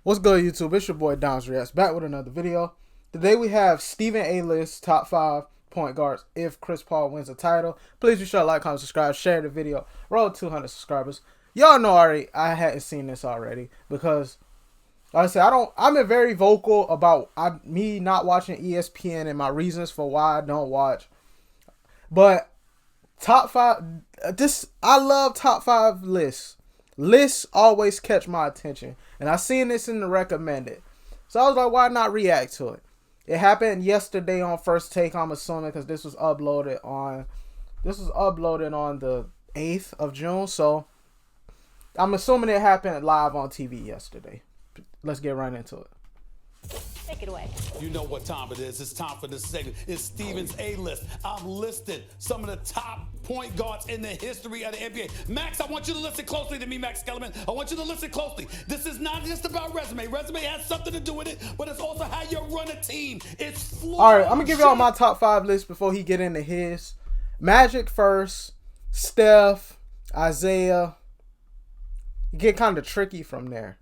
What's good, YouTube? It's your boy Dom's Reacts back with another video. Today we have Stephen A. List top 5 point guards if Chris Paul wins the title. Please be sure to like, comment, subscribe, share the video. Roll 200 subscribers. Y'all know already I hadn't seen this already because, like I said, I'm very vocal about me not watching ESPN and my reasons for why I don't watch. But top 5, I love top 5 lists. Lists always catch my attention, and I seen this in the recommended, so I was like, why not react to it? It happened yesterday on First Take, I'm assuming, because this was uploaded on the 8th of June, so I'm assuming it happened live on TV yesterday. Let's get right into it. Take it away. You know what time it is. It's time for this segment. It's Stephen's A-List. I've listed some of the top point guards in the history of the NBA. Max, I want you to listen closely to me, Max Kellerman. I want you to listen closely. This is not just about resume. Resume has something to do with it, but it's also how you run a team. It's flawed. All right, I'm going to give y'all my top 5 list before he get into his. Magic first, Steph, Isaiah. You get kind of tricky from there.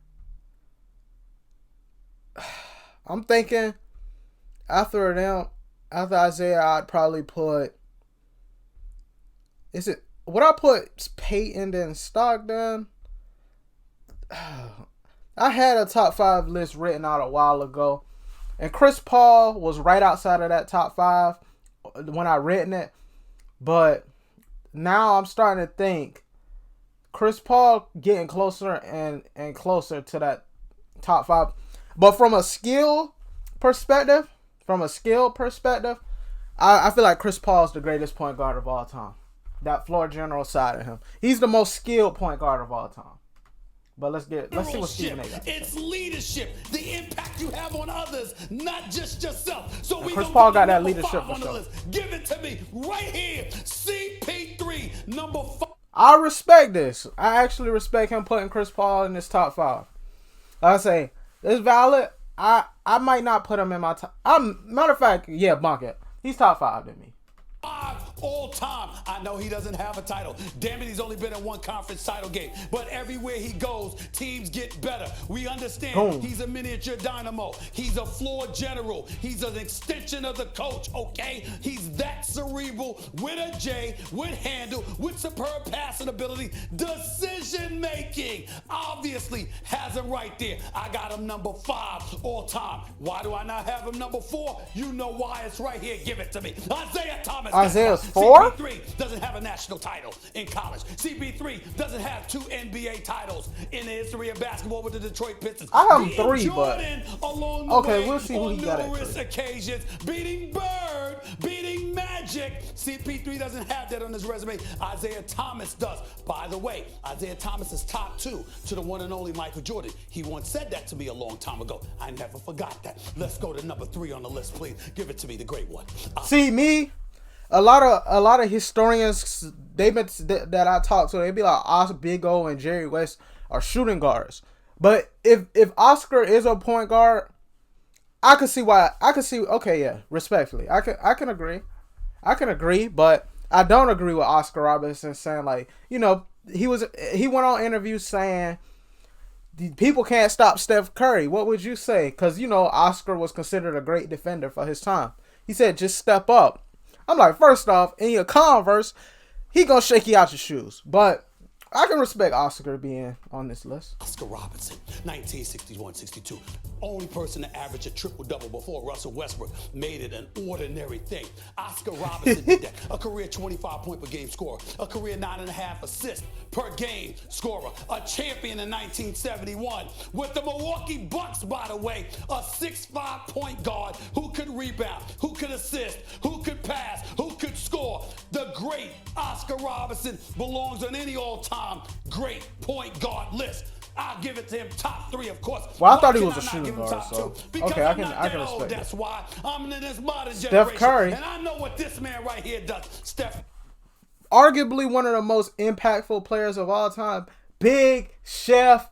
I'm thinking after Isaiah, I'd probably put, would I put Peyton then Stockton? I had a top 5 list written out a while ago, and Chris Paul was right outside of that top 5 when I written it, but now I'm starting to think Chris Paul getting closer and closer to that top 5. But from a skill perspective, I feel like Chris Paul is the greatest point guard of all time. That floor general side of him. He's the most skilled point guard of all time. But let's see what Stephen A. got. It's leadership, the impact you have on others, not just yourself. So we Chris Paul got that leadership for sure. Give it to me right here. CP3, number 5. I respect this. I actually respect him putting Chris Paul in his top 5. Like I say, it's valid. I might not put him in my top. Matter of fact, yeah, bunk it. He's top 5 to me. 5 all time. I know he doesn't have a title. Damn it, he's only been in one conference title game. But everywhere he goes, teams get better. We understand. Boom. He's a miniature dynamo. He's a floor general. He's an extension of the coach, okay? He's that cerebral with a J, with handle, with superb passing ability, decision making. Obviously has him right there. I got him number 5 all time. Why do I not have him number 4? You know why. It's right here. Give it to me. Isaiah Thomas. Isaiah's 4? CP3 doesn't have a national title in college. CP3 doesn't have 2 NBA titles in the history of basketball with the Detroit Pistons. I have him Beating 3, Jordan but along the okay, way we'll see who he got at numerous 3. occasions, beating Bird, beating Magic. CP3 doesn't have that on his resume. Isaiah Thomas does. By the way, Isaiah Thomas is top 2 to the one and only Michael Jordan. He once said that to me a long time ago. I never forgot that. Let's go to number 3 on the list, please. Give it to me, the great one. See me. A lot of historians that I talk to, they be like Oscar Big O and Jerry West are shooting guards. But if Oscar is a point guard, I can see why. Okay, yeah, respectfully, I can agree. But I don't agree with Oscar Robertson saying, like, you know, he went on interviews saying people can't stop Steph Curry. What would you say? Because, you know, Oscar was considered a great defender for his time. He said just step up. I'm like, first off, in your Converse, he gonna shake you out your shoes. But I can respect Oscar being on this list. Oscar Robertson, 1961-62. Only person to average a triple-double before Russell Westbrook made it an ordinary thing. Oscar Robertson did that. A career 25-point-per-game scorer. A career 9.5 assists per game scorer. A champion in 1971 with the Milwaukee Bucks, by the way. A 6'5" point guard who could rebound, who could assist, who could pass, who could score. The great Oscar Robertson belongs on any all-time great point guard list. I'll give it to him top 3, of course. Well, I thought he was a shooting guard, so okay, I can respect That's why I'm in this modern Steph generation. Curry. And I know what this man right here does. Steph. Arguably one of the most impactful players of all time. Big Chef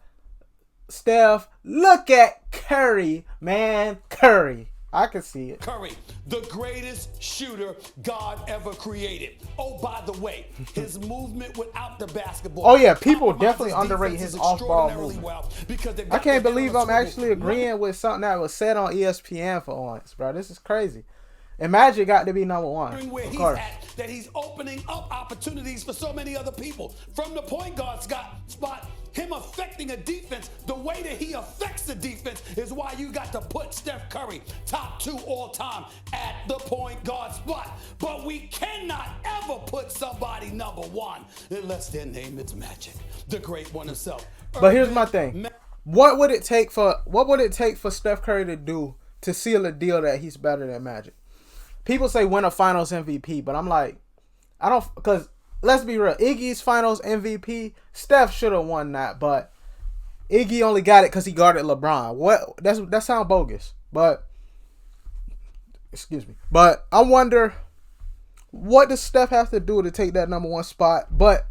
Steph. Look at Curry, man. Curry. I can see it. Curry, the greatest shooter God ever created. Oh, by the way, his movement without the basketball. Oh, yeah, people compromises definitely underrate his defenses off-ball extraordinarily movement. well because they've I got can't their believe head on I'm a actually swivel. agreeing with something that was said on ESPN for once, bro. This is crazy. And Magic got to be number one. Where Of he's course. at, that he's opening up opportunities for so many other people. From the point guard spot, him affecting a defense, the way that he affects the defense is why you got to put Steph Curry top 2 all time at the point guard spot. But we cannot ever put somebody number 1 unless their name is Magic, the great one himself. But here's my thing. What would it take for Steph Curry to do to seal a deal that he's better than Magic? People say win a Finals MVP, but I'm like, I don't, because let's be real. Iggy's Finals MVP, Steph should have won that, but Iggy only got it because he guarded LeBron. What? That sounds bogus. But excuse me. But I wonder, what does Steph have to do to take that number 1 spot? But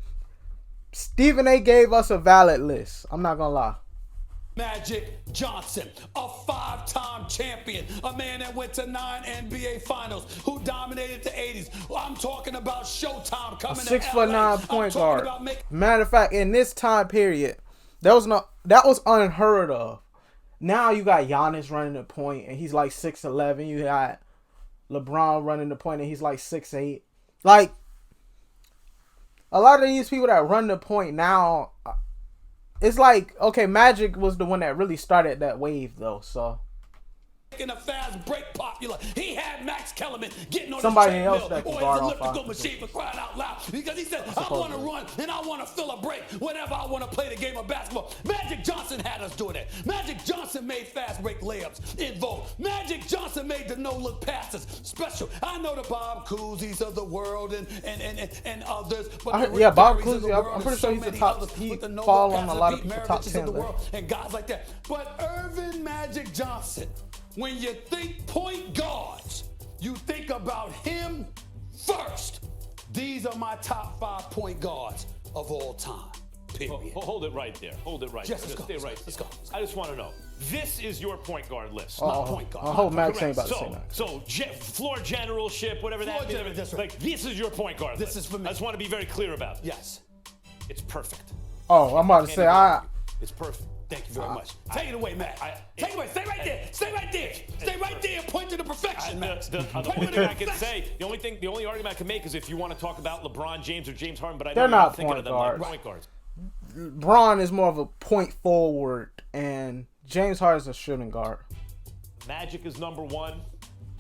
Stephen A gave us a valid list. I'm not gonna lie. Magic Johnson, a 5-time champion, a man that went to 9 NBA Finals, who dominated the 80s. I'm talking about Showtime coming to LA. 6'9" point guard. About Matter of fact, in this time period, that was unheard of. Now you got Giannis running the point, and he's like 6'11". You got LeBron running the point, and he's like 6'8". Like, a lot of these people that run the point now, it's like, okay, Magic was the one that really started that wave, though. So making a fast break popular. He had Max Kellerman getting on somebody the else treadmill that can or guard his off elliptical offense. machine for crying out loud. Because he said, I want to run and I want to fill a break whenever I want to play the game of basketball. Magic Johnson had us doing that. Magic Johnson made fast break layups in vogue. Magic Johnson made the no-look passes special. I know the Bob Cousy's of the world and others. But yeah, Bob Barry's of the Cousy, I'm world pretty and sure so he's the many top. others He with the no-look fall on a passes, lot of Pete people top Maraviches 10 of the list. world and guys like that. But Irvin Magic Johnson, when you think point guards, you think about him first. These are my top 5 point guards of all time. Period. Hold it right there. Hold it right Yes, there. let's go. Stay right Let's there. go. I just want to know. This is your point guard list. Not point guard. I hope Max Correct. ain't about to say that. So floor generalship, whatever Floor that means. general, that's right. Like, this is your point guard This list. is for me. I just want to be very clear about it. Yes. It's perfect. Oh, I'm about to say, It's perfect. Thank you very much. Take it away, Matt. Take it away. Stay right there. Stay right there. Stay right there and point to the perfection, Matt. The only thing I can say, the only argument I can make is if you want to talk about LeBron James or James Harden, but I know They're you're not thinking point of them like guards. point guards. Braun is more of a point forward, and James Harden's a shooting guard. Magic is number 1.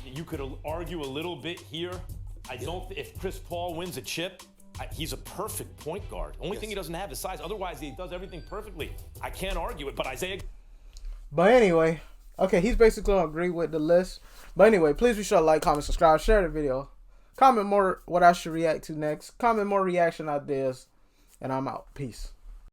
You could argue a little bit here. I don't. If Chris Paul wins a chip, he's a perfect point guard. Only thing he doesn't have is size. Otherwise, he does everything perfectly. I can't argue it. But Isaiah. But anyway, okay, he's basically gonna agree with the list. But anyway, please be sure to like, comment, subscribe, share the video. Comment more what I should react to next. Comment more reaction ideas. And I'm out. Peace.